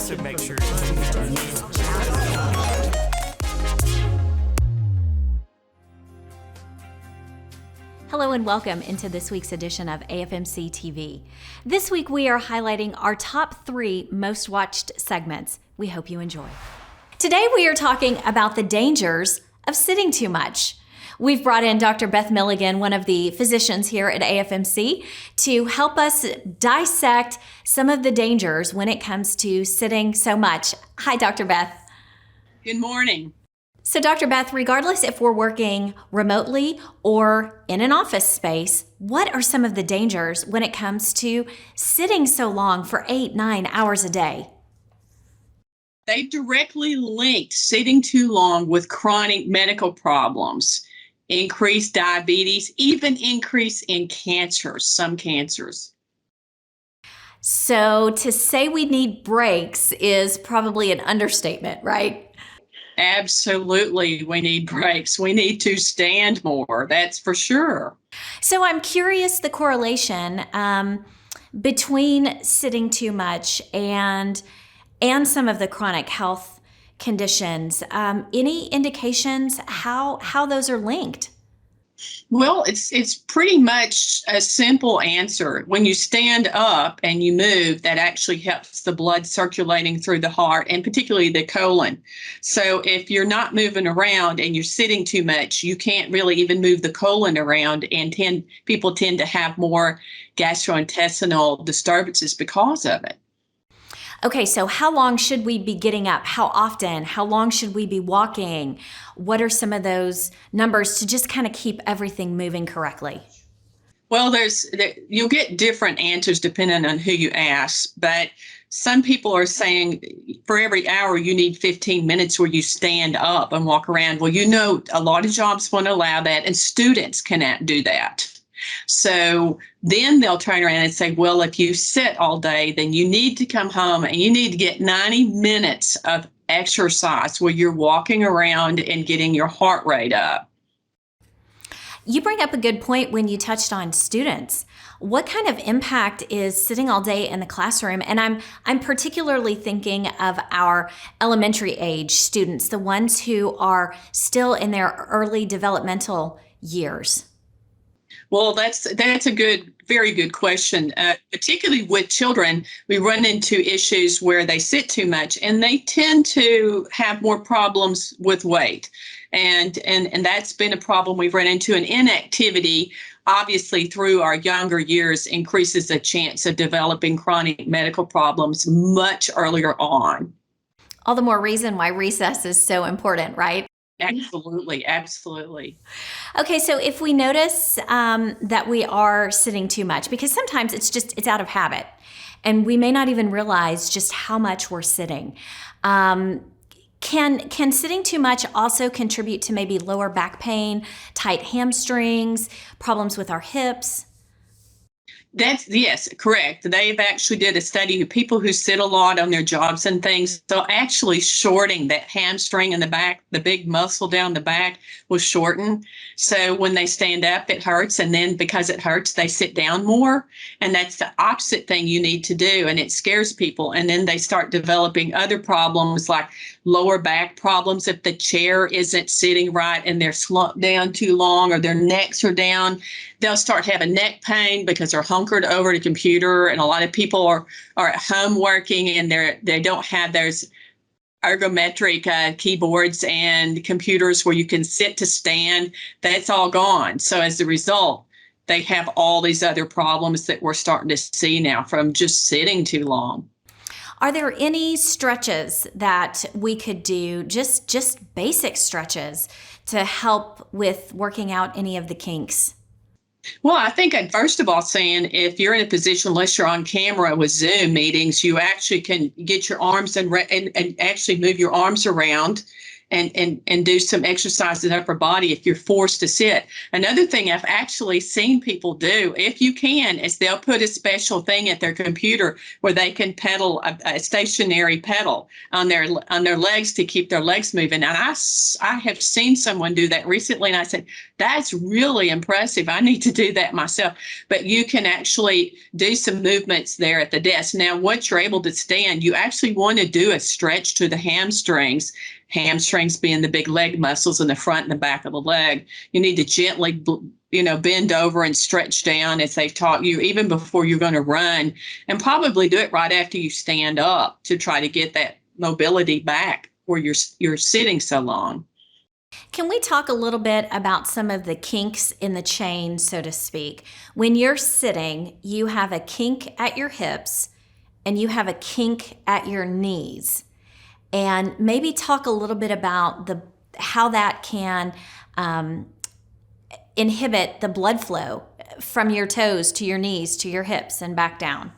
to make sure. Hello and welcome into this week's edition of AFMC TV. This week we are highlighting our top 3 most watched segments. We hope you enjoy. Today we are talking about the dangers of sitting too much. We've brought in Dr. Beth Milligan, one of the physicians here at AFMC, to help us dissect some of the dangers when it comes to sitting so much. Hi, Dr. Beth. Good morning. So, Dr. Beth, regardless if we're working remotely or in an office space, what are some of the dangers when it comes to sitting so long for 8-9 hours a day? They've directly linked sitting too long with chronic medical problems, increased diabetes, even increase in cancers, some cancers. So to say we need breaks is probably an understatement, right? Absolutely, we need breaks. We need to stand more, that's for sure. So I'm curious the correlation between sitting too much and some of the chronic health conditions. Any indications how those are linked? Well, it's pretty much a simple answer. When you stand up and you move, that actually helps the blood circulating through the heart and particularly the colon. So if you're not moving around and you're sitting too much, you can't really even move the colon around, and people tend to have more gastrointestinal disturbances because of it. Okay, so how long should we be getting up? How often? How long should we be walking? What are some of those numbers to just kind of keep everything moving correctly? Well, you'll get different answers depending on who you ask, but some people are saying for every hour you need 15 minutes where you stand up and walk around. Well, a lot of jobs won't allow that, and students cannot do that. So then they'll turn around and say, well, if you sit all day, then you need to come home and you need to get 90 minutes of exercise where you're walking around and getting your heart rate up. You bring up a good point when you touched on students. What kind of impact is sitting all day in the classroom? And I'm particularly thinking of our elementary age students, the ones who are still in their early developmental years. Well, that's a very good question. Particularly with children, we run into issues where they sit too much and they tend to have more problems with weight. And that's been a problem we've run into. And inactivity, obviously, through our younger years increases the chance of developing chronic medical problems much earlier on. All the more reason why recess is so important, right? Absolutely, absolutely. Okay, so if we notice that we are sitting too much, because sometimes it's out of habit, and we may not even realize just how much we're sitting. Can sitting too much also contribute to maybe lower back pain, tight hamstrings, problems with our hips? Yes, correct. They've actually did a study of people who sit a lot on their jobs and things. So actually shorting that hamstring in the back, the big muscle down the back will shorten. So when they stand up, it hurts. And then because it hurts, they sit down more. And that's the opposite thing you need to do. And it scares people. And then they start developing other problems like lower back problems if the chair isn't sitting right and they're slumped down too long or their necks are down. They'll start having neck pain because they're hunkered over the computer, and a lot of people are at home working and they don't have those ergometric keyboards and computers where you can sit to stand. That's all gone. So as a result, they have all these other problems that we're starting to see now from just sitting too long. Are there any stretches that we could do, just basic stretches, to help with working out any of the kinks? Well, I think I'd first of all saying if you're in a position, unless you're on camera with Zoom meetings, you actually can get your arms and actually move your arms around and do some exercises in upper body if you're forced to sit. Another thing I've actually seen people do, if you can, is they'll put a special thing at their computer where they can pedal a stationary pedal on their legs to keep their legs moving. And I have seen someone do that recently, and I said, that's really impressive. I need to do that myself. But you can actually do some movements there at the desk. Now, once you're able to stand, you actually want to do a stretch to the hamstrings being the big leg muscles in the front and the back of the leg. You need to gently, bend over and stretch down as they've taught you, even before you're going to run, and probably do it right after you stand up to try to get that mobility back where you're sitting so long. Can we talk a little bit about some of the kinks in the chain, so to speak? When you're sitting, you have a kink at your hips and you have a kink at your knees. And maybe talk a little bit about how that can inhibit the blood flow from your toes to your knees to your hips and back down.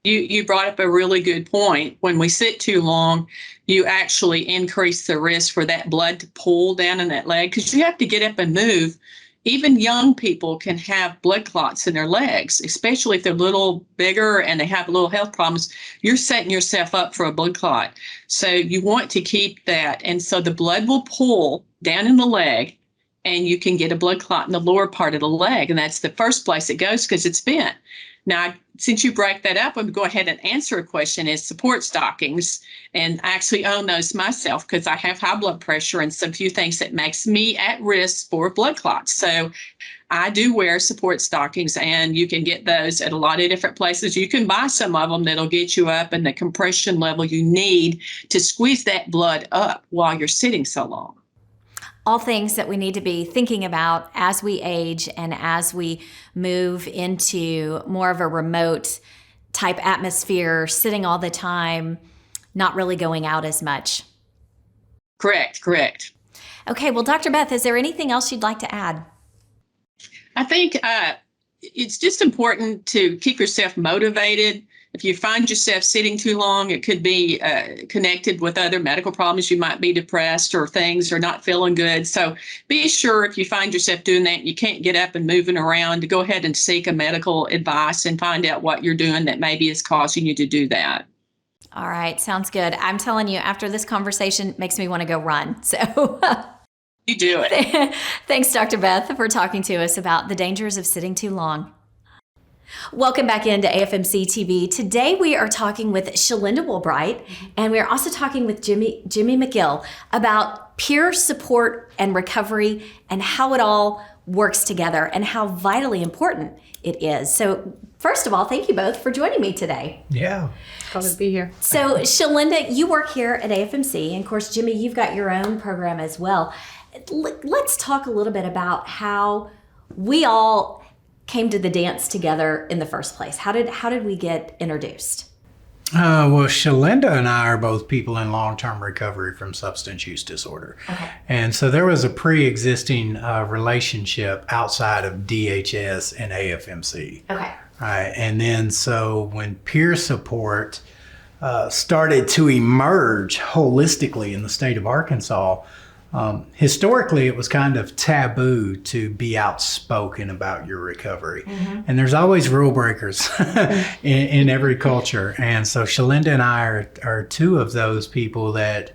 You brought up a really good point. When we sit too long, you actually increase the risk for that blood to pool down in that leg, because you have to get up and move. Even young people can have blood clots in their legs, especially if they're a little bigger and they have little health problems. You're setting yourself up for a blood clot. So you want to keep that. And so the blood will pool down in the leg, and you can get a blood clot in the lower part of the leg. And that's the first place it goes because it's bent. Now, since you break that up, I'm going to go ahead and answer a question is support stockings. And I actually own those myself because I have high blood pressure and some few things that makes me at risk for blood clots. So I do wear support stockings, and you can get those at a lot of different places. You can buy some of them that'll get you up in the compression level you need to squeeze that blood up while you're sitting so long. All things that we need to be thinking about as we age and as we move into more of a remote type atmosphere, sitting all the time, not really going out as much. Correct. Okay, well, Dr. Beth, is there anything else you'd like to add? I think it's just important to keep yourself motivated. If you find yourself sitting too long, it could be connected with other medical problems. You might be depressed or things or not feeling good. So be sure if you find yourself doing that, you can't get up and moving around, to go ahead and seek a medical advice and find out what you're doing that maybe is causing you to do that. All right, sounds good. I'm telling you, after this conversation, it makes me want to go run. So you do it. Thanks, Dr. Beth, for talking to us about the dangers of sitting too long. Welcome back into AFMC TV. Today we are talking with SHALINDA WOOLBRIGHT, and we're also talking with Jimmy McGill about peer support and recovery and how it all works together and how vitally important it is. So first of all, thank you both for joining me today. Yeah. Glad to be here. So SHALINDA, you work here at AFMC, and of course, Jimmy, you've got your own program as well. Let's talk a little bit about how we all came to the dance together in the first place. How did we get introduced? Well, SHALINDA and I are both people in long-term recovery from substance use disorder. Okay. And so there was a pre-existing relationship outside of DHS and AFMC. Okay. Right. And then so when peer support started to emerge holistically in the state of Arkansas, historically, it was kind of taboo to be outspoken about your recovery. Mm-hmm. And there's always rule breakers in every culture. And so SHALINDA and I are two of those people that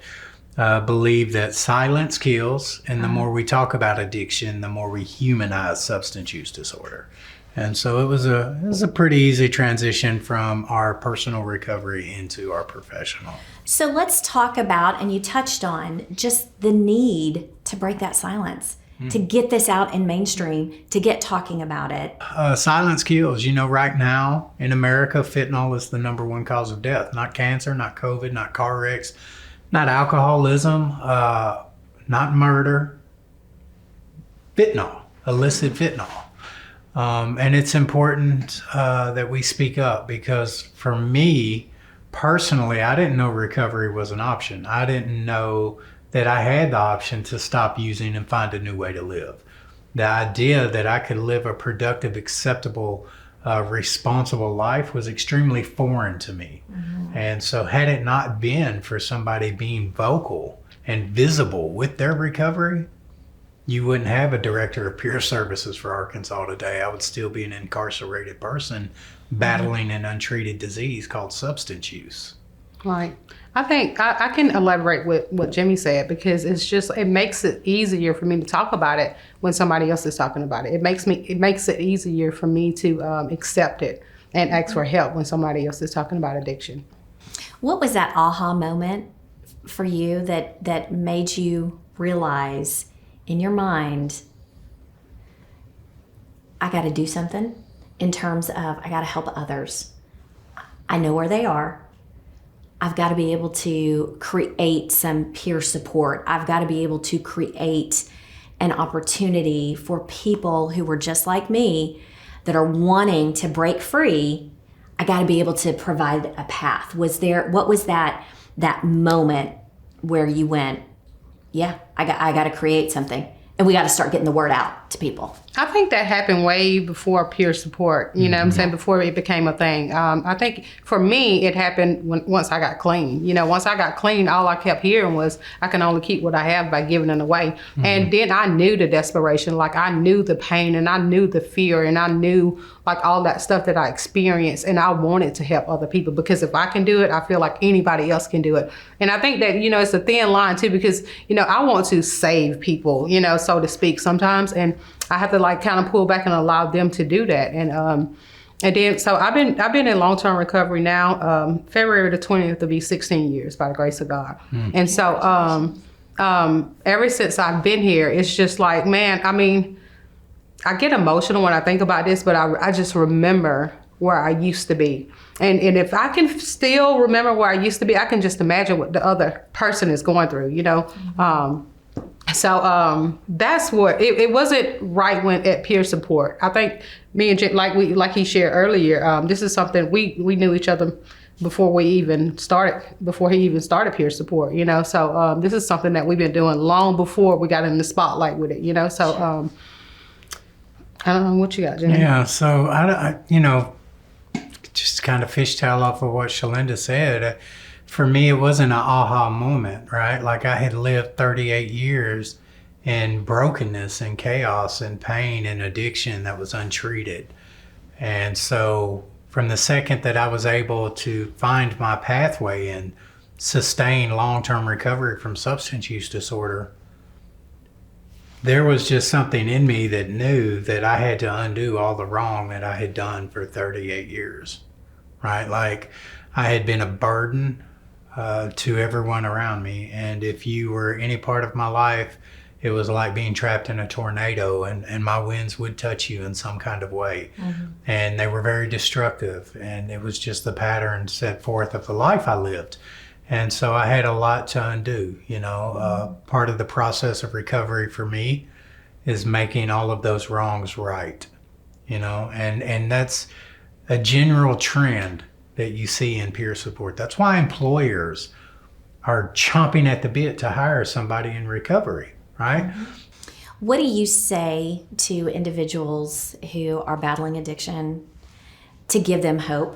believe that silence kills. And the more we talk about addiction, the more we humanize substance use disorder. And so it was a pretty easy transition from our personal recovery into our professional. So let's talk about, and you touched on, just the need to break that silence, to get this out in mainstream, to get talking about it. Silence kills. You know, right now in America, fentanyl is the number one cause of death. Not cancer, not COVID, not car wrecks, not alcoholism, not murder. Fentanyl, illicit fentanyl. And it's important that we speak up, because for me, personally, I didn't know recovery was an option. I didn't know that I had the option to stop using and find a new way to live. The idea that I could live a productive, acceptable, responsible life was extremely foreign to me. Mm-hmm. And so had it not been for somebody being vocal and visible with their recovery, you wouldn't have a director of peer services for Arkansas today. I would still be an incarcerated person battling an untreated disease called substance use. Right. I think I can elaborate with what Jimmy said, because it makes it easier for me to talk about it when somebody else is talking about it. It makes it easier for me to accept it and ask for help when somebody else is talking about addiction. What was that aha moment for you that made you realize in your mind, I got to do something in terms of I got to help others. I know where they are. I've got to be able to create some peer support. I've got to be able to create an opportunity for people who were just like me that are wanting to break free. I got to be able to provide a path. What was that moment where you went, yeah, I got to create something, and we got to start getting the word out to people? I think that happened way before peer support, you know what I'm saying, before it became a thing. I think for me, it happened once I got clean. You know, once I got clean, all I kept hearing was, I can only keep what I have by giving it away. And then I knew the desperation, like I knew the pain, and I knew the fear, and I knew like all that stuff that I experienced, and I wanted to help other people, because if I can do it, I feel like anybody else can do it. And I think that, you know, it's a thin line too, because, you know, I want to save people, you know, so to speak sometimes, and I have to like kind of pull back and allow them to do that. And then, so I've been in long-term recovery now. February the 20th will be 16 years by the grace of God. And so ever since I've been here, it's just like, man, I mean, I get emotional when I think about this, but I just remember where I used to be. And if I can still remember where I used to be, I can just imagine what the other person is going through, you know? So that's what it wasn't right when at peer support. I think me and Jim, like he shared earlier, this is something we knew each other before he even started peer support, you know. So this is something that we've been doing long before we got in the spotlight with it, you know. So I don't know what you got, Jimmy. Yeah, so I you know, just kind of fishtail off of what Shalinda said. For me, it wasn't an aha moment, right? Like I had lived 38 years in brokenness and chaos and pain and addiction that was untreated. And so from the second that I was able to find my pathway and sustain long-term recovery from substance use disorder, there was just something in me that knew that I had to undo all the wrong that I had done for 38 years, right? Like I had been a burden to everyone around me. And if you were any part of my life, it was like being trapped in a tornado, and my winds would touch you in some kind of way. And they were very destructive. And it was just the pattern set forth of the life I lived. And so I had a lot to undo, you know. Part of the process of recovery for me is making all of those wrongs right, you know, and that's a general trend that you see in peer support. That's why employers are chomping at the bit to hire somebody in recovery, right? What do you say to individuals who are battling addiction to give them hope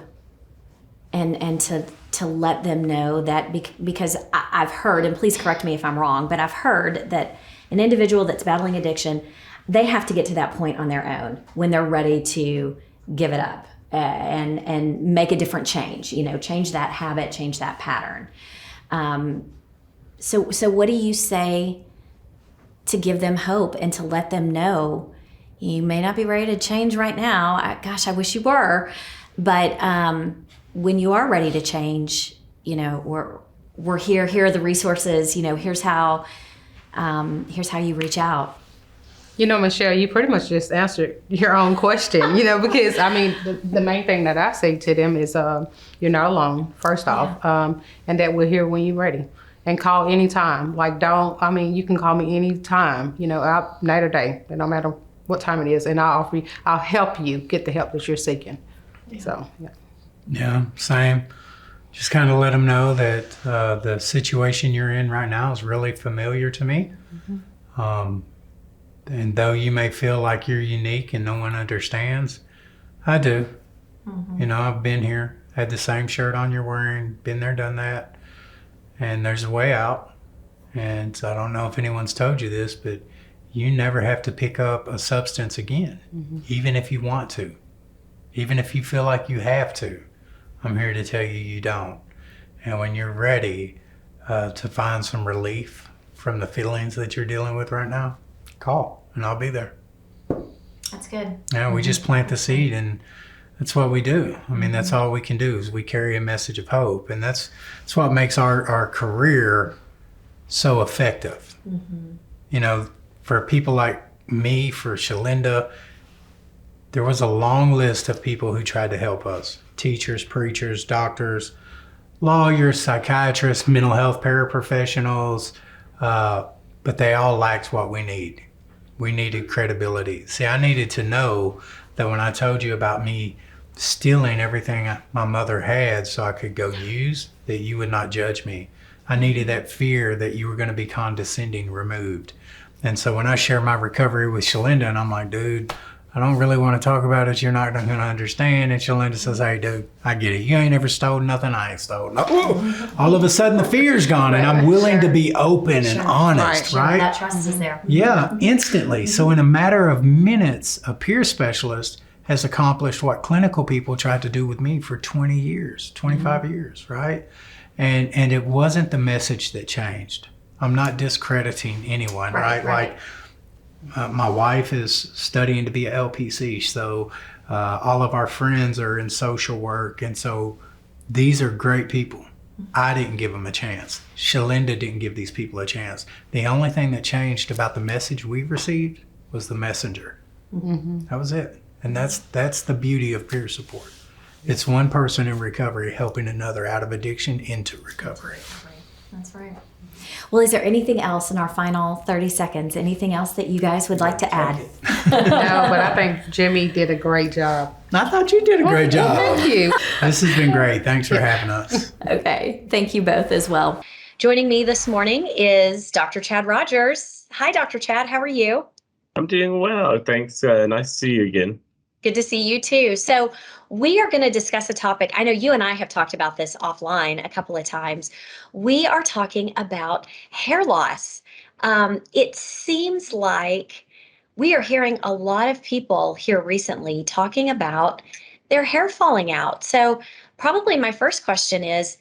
and to let them know that, because I've heard, and please correct me if I'm wrong, but I've heard that an individual that's battling addiction, they have to get to that point on their own when they're ready to give it up and make a different change, you know, change that habit, change that pattern. So what do you say to give them hope and to let them know you may not be ready to change right now? Gosh, I wish you were. But when you are ready to change, you know, we're here. Here are the resources. You know, here's how you reach out. You know, Michelle, you pretty much just answered your own question, you know, because I mean, the main thing that I say to them is you're not alone, first off, and that we're here when you're ready. And call anytime. Like, you can call me anytime, you know, night or day, no matter what time it is, and I'll help you get the help that you're seeking. Yeah. So, yeah. Yeah, same. Just kind of let them know that the situation you're in right now is really familiar to me. And though you may feel like you're unique and no one understands, I do. You know, I've been here, had the same shirt on you're wearing, been there, done that. And there's a way out. And I don't know if anyone's told you this, but you never have to pick up a substance again, even if you want to, even if you feel like you have to. I'm here to tell you you don't. And when you're ready to find some relief from the feelings that you're dealing with right now, call and I'll be there. That's good. Yeah, we just plant the seed, and that's what we do. I mean, that's all we can do is we carry a message of hope, and that's what makes our career so effective. You know, for people like me, for Shalinda, there was a long list of people who tried to help us. Teachers, preachers, doctors, lawyers, psychiatrists, mental health paraprofessionals, but they all lacked what we need. We needed credibility. See, I needed to know that when I told you about me stealing everything my mother had so I could go use, that you would not judge me. I needed that fear that you were going to be condescending removed. And so when I share my recovery with Shalinda, and I'm like, dude, I don't really want to talk about it. You're not going to understand. And Shalinda says, hey, dude, I get it. You ain't ever stole nothing. I ain't stole nothing. All of a sudden, the fear's gone, and I'm willing to be open and honest, right? That trust is there. Yeah, instantly. So in a matter of minutes, a peer specialist has accomplished what clinical people tried to do with me for 20 years, 25 years, right? And it wasn't the message that changed. I'm not discrediting anyone, right? Like, my wife is studying to be a LPC, so all of our friends are in social work, and so these are great people. I didn't give them a chance. Shalinda didn't give these people a chance. The only thing that changed about the message we received was the messenger. That was it. And that's the beauty of peer support. It's one person in recovery helping another out of addiction into recovery. That's right. Well, is there anything else in our final 30 seconds? Anything else that you guys would like to add? No, but I think Jimmy did a great job. I thought you did a great job. Thank you. This has been great. Thanks for having us. Okay. Thank you both as well. Joining me this morning is Dr. Chad Rogers. Hi, Dr. Chad. How are you? I'm doing well. Thanks. Nice to see you again. Good to see you too. So we are going to discuss a topic. I know you and I have talked about this offline a couple of times. We are talking about hair loss. It seems like we are hearing a lot of people here recently talking about their hair falling out. So probably my first question is,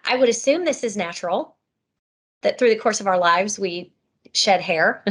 I would assume this is natural, that through the course of our lives, we shed hair.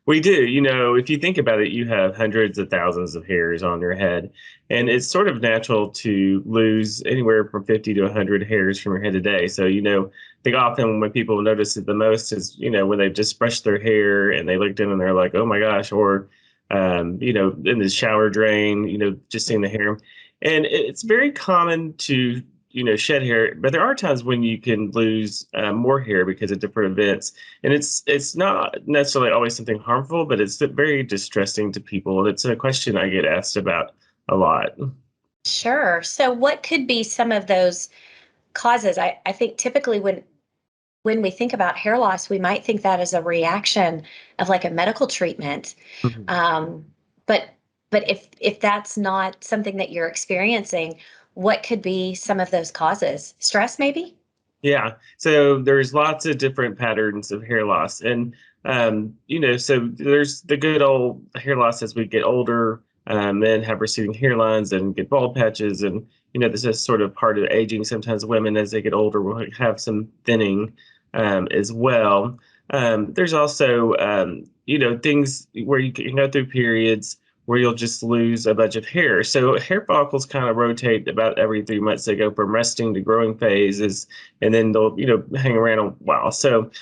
We do. You know, if you think about it, you have hundreds of thousands of hairs on your head, and it's sort of natural to lose anywhere from 50 to 100 hairs from your head a day. So, you know, I think often when people notice it the most is, you know, when they've just brushed their hair and they looked in and they're like, oh my gosh, or, you know, in the shower drain, you know, just seeing the hair. And it's very common to, you know, shed hair, but there are times when you can lose more hair because of different events. And it's not necessarily always something harmful, but it's very distressing to people. And it's a question I get asked about a lot. Sure. So what could be some of those causes? I think typically when we think about hair loss, we might think that as a reaction of like a medical treatment. But if that's not something that you're experiencing, what could be some of those causes? Stress, maybe? Yeah. So there's lots of different patterns of hair loss. And, you know, so there's the good old hair loss as we get older, men have receding hairlines and get bald patches. And, you know, this is sort of part of aging. Sometimes women, as they get older, will have some thinning as well. There's also, you know, things where you can go through periods where you'll just lose a bunch of hair. So hair follicles kind of rotate about every 3 months. They go from resting to growing phases, and then they'll, you know, hang around a while. So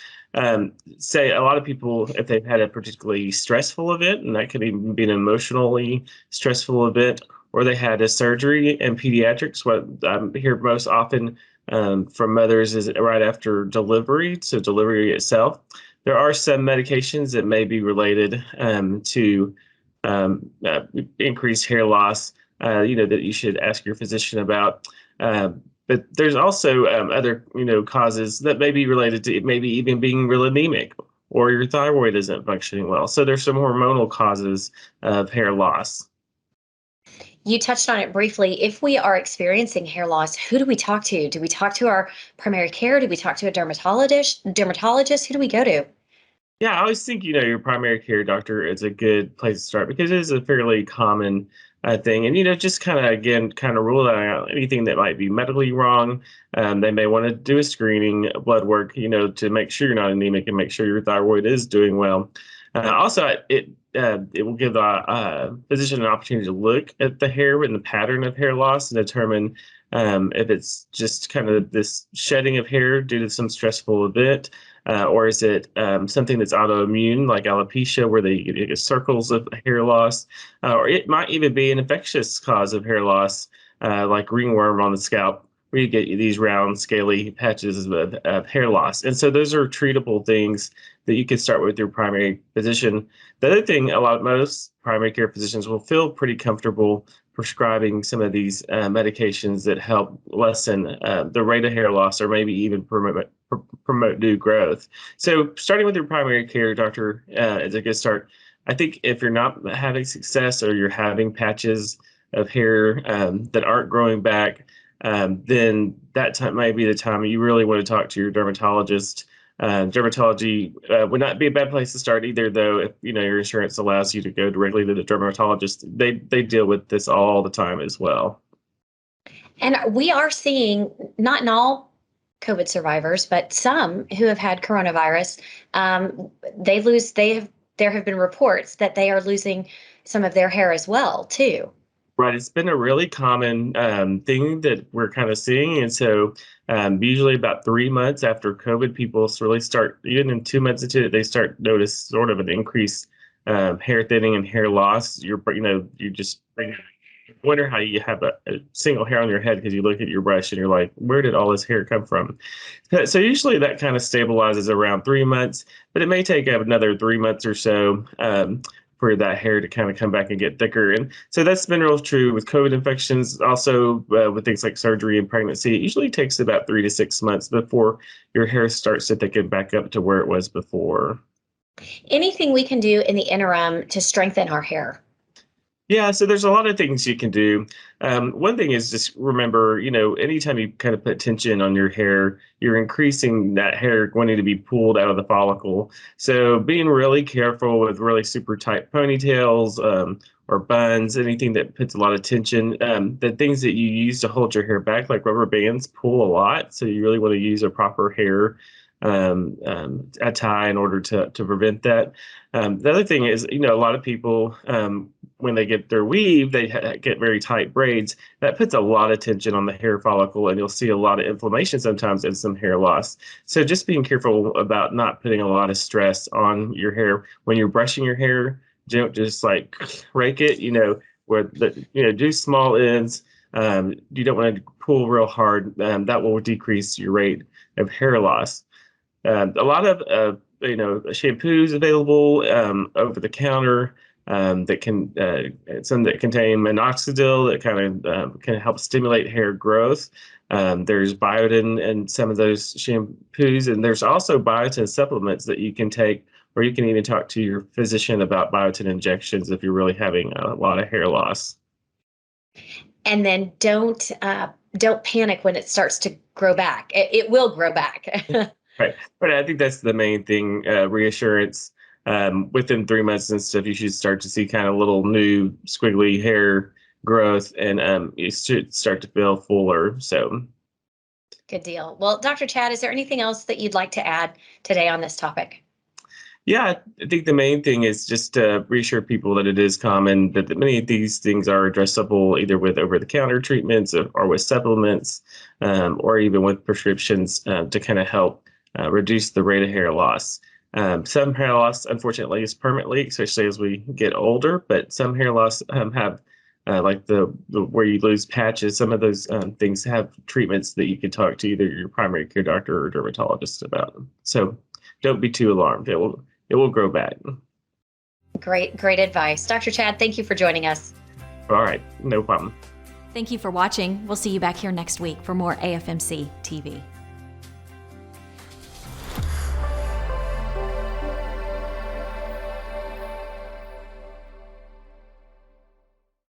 say a lot of people, if they've had a particularly stressful event, and that could even be an emotionally stressful event, or they had a surgery in pediatrics, what I hear most often from mothers is right after delivery, so delivery itself. There are some medications that may be related to increased hair loss, you know, that you should ask your physician about. But there's also other, you know, causes that may be related to maybe even being real anemic, or your thyroid isn't functioning well. So there's some hormonal causes of hair loss. You touched on it briefly. If we are experiencing hair loss, who do we talk to? Do we talk to our primary care? Do we talk to a dermatologist? Who do we go to? Yeah, I always think, your primary care doctor is a good place to start because it is a fairly common thing. And, just kind of rule out anything that might be medically wrong. They may want to do a screening, blood work, to make sure you're not anemic and make sure your thyroid is doing well. Also, it will give the physician an opportunity to look at the hair and the pattern of hair loss and determine if it's just kind of this shedding of hair due to some stressful event, or is it something that's autoimmune, like alopecia, where they get circles of hair loss, or it might even be an infectious cause of hair loss, like ringworm on the scalp, where you get these round, scaly patches of hair loss. And so those are treatable things that you can start with your primary physician. The other thing, most primary care physicians will feel pretty comfortable prescribing some of these medications that help lessen the rate of hair loss or maybe even promote new growth. So starting with your primary care doctor is a good start. I think if you're not having success or you're having patches of hair that aren't growing back, then that time might be the time you really want to talk to your dermatologist. Dermatology would not be a bad place to start either, though, if your insurance allows you to go directly to the dermatologist. They deal with this all the time as well. And we are seeing, not in all COVID survivors, but some who have had coronavirus, there have been reports that they are losing some of their hair as well, too. Right. It's been a really common thing that we're kind of seeing. And so usually about 3 months after COVID, people really start, even in 2 months into it, they start notice sort of an increased hair thinning and hair loss. You just wonder how you have a single hair on your head because you look at your brush and you're like, where did all this hair come from? So usually that kind of stabilizes around 3 months, but it may take another 3 months or so for that hair to kind of come back and get thicker. And so that's been real true with COVID infections. Also with things like surgery and pregnancy, it usually takes about 3 to 6 months before your hair starts to thicken back up to where it was before. Anything we can do in the interim to strengthen our hair? Yeah, so there's a lot of things you can do. One thing is just remember, anytime you kind of put tension on your hair, you're increasing that hair wanting to be pulled out of the follicle. So being really careful with really super tight ponytails or buns, anything that puts a lot of tension. The things that you use to hold your hair back, like rubber bands, pull a lot. So you really want to use a proper hair a tie in order to prevent that. The other thing is, a lot of people, when they get their weave, they get very tight braids. That puts a lot of tension on the hair follicle, and you'll see a lot of inflammation sometimes and some hair loss. So just being careful about not putting a lot of stress on your hair. When you're brushing your hair, don't just like rake it, do small ends. You don't want to pull real hard. That will decrease your rate of hair loss. A lot of shampoos available over the counter that can some that contain minoxidil that kind of can help stimulate hair growth. There's biotin in some of those shampoos, and there's also biotin supplements that you can take, or you can even talk to your physician about biotin injections if you're really having a lot of hair loss. And then don't panic when it starts to grow back. It will grow back. Right. But I think that's the main thing, reassurance. Within 3 months and stuff, you should start to see kind of little new squiggly hair growth, and you should start to feel fuller. So good deal. Well, Dr. Chad, is there anything else that you'd like to add today on this topic? Yeah, I think the main thing is just to reassure people that it is common, that many of these things are addressable either with over-the-counter treatments or with supplements, or even with prescriptions to kind of help reduce the rate of hair loss. Some hair loss, unfortunately, is permanently, especially as we get older, but some hair loss have, like the where you lose patches, some of those things have treatments that you can talk to either your primary care doctor or dermatologist about. So don't be too alarmed. It will grow back. Great advice. Dr. Chad, thank you for joining us. All right, no problem. Thank you for watching. We'll see you back here next week for more AFMC TV.